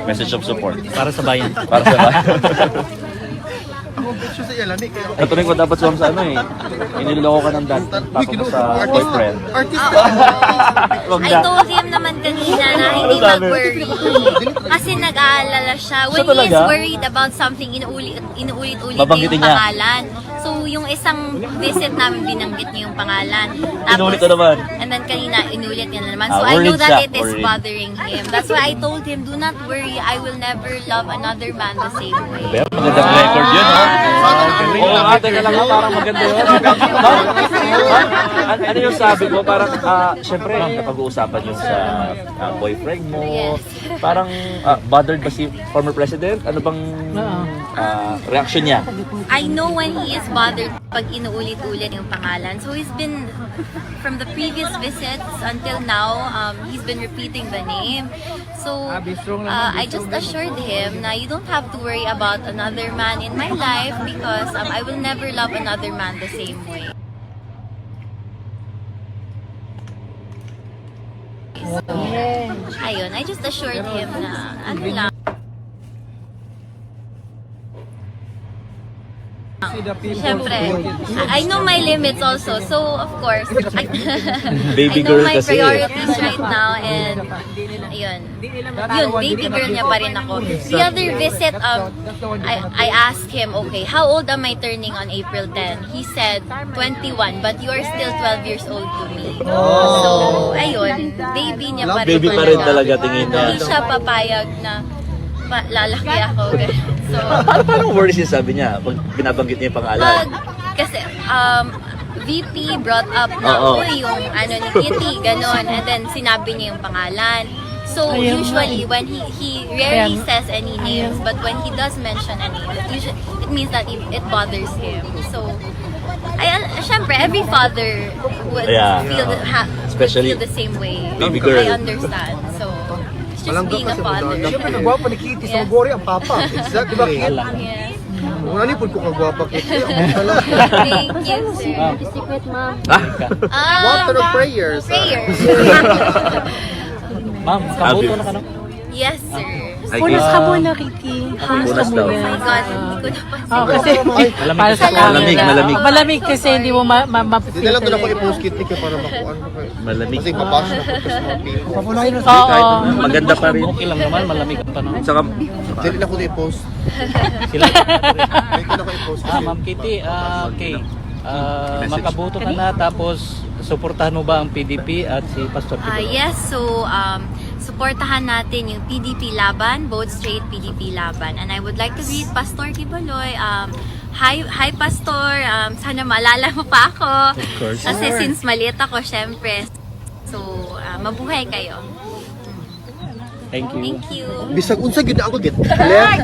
Message of support. Para sa bayan. Para sa bayan. Ako picture sa ilan eh. Katuloy ko dapat sa ano eh. Iniloloko ka ng dad. Tapos mo sa boyfriend. Artist Wag I na. told him naman kanina na hindi Ano sabi? mag-worry. Kasi nag-aalala siya. When Siya he is talaga? worried about something, inuulit-ulit niya Babanggitin yung niya. pangalan. So, yung isang visit namin, binanggit niya yung pangalan. Inulit na naman. And then kanina, inulit niya na naman. So, Ah, I know worried that siya, it is worried. bothering him. That's why I told him, do not worry, I will never love another man the same way. Pero magandang record yun, ha? Oo nga, teka lang ha, parang maganda yun. Ano yung sabi ko? Parang, syempre, napag-uusapan yun sa boyfriend mo. Yes. Parang, bothered ba si former president? Ano bang reaction niya? I know when he is bothered pag inuulit-ulit yung pangalan. So he's been, from the previous visits until now, he's been repeating the name. So I just assured him na you don't have to worry about another man in my life because I will never love another man the same way. So, ayun, I just assured him na ano lang. Siyempre, I know my limits also. So, of course, Baby I know girl my kasi. priorities right now and ayun. Yun, baby girl niya pa rin ako. The other visit, I asked him, okay, how old am I turning on April 10? He said, 21, but you are still 12 years old to me. So, ayun, baby niya pa rin. Baby pa rin talaga tingin niya. Hindi siya papayag na lalaki ako. So, Paano worries yung sabi niya pag binabanggit niya yung pangalan? kasi VP brought up na Oo. yung ano ni Kitty, ganon. And then sinabi niya yung pangalan. So usually when he rarely says any names, but when he does mention a name, it means that it bothers him. So syempre every father would Yeah. feel Especially the same way. baby girl. I understand. So it's just being a father. Siyempre, nagwapa ni Kitty sa Magori ang papa. Exactly. Diba, Kitty? Yes. Kung ano po kung kagwapa Kitty, ako talaga. Thank you, sir. Secret, ma'am. Water of prayers. Prayers. Ma'am, kabuto na ka no? Yes, sir. Ay, Punas Kitty. ka muna, Kitty. Punas ka Punas daw. Oh my muna. God, hindi ko napansin. Oh, kasi Malamig para sa kasi. Malamig, camera. malamig. Malamig kasi hindi mo Hindi lang doon ako ma-filter. i-post Kitty kaya para makuhaan ko kayo. Malamig. Kasi papash na ko sa mga people. Papulayin na Oo. Kahit maganda pa rin. Okay lang naman, malamig pa no? Saka, Hindi lang ko i-post. Sila. Hindi ko na ko i-post kasi. Ma'am Kitty, okay. Makabuto ka na tapos suportahan mo ba ang PDP at si Pastor Kibuloy? Yes, so supportahan natin yung PDP Laban, both straight PDP Laban. And I would like to greet Pastor Kibuloy. Hi Pastor, sana maalala mo pa ako. Of course. Kasi since maliit ako, syempre. So, mabuhay kayo. Thank you. Thank you. Bisag unsa gid na ako git. Left, right,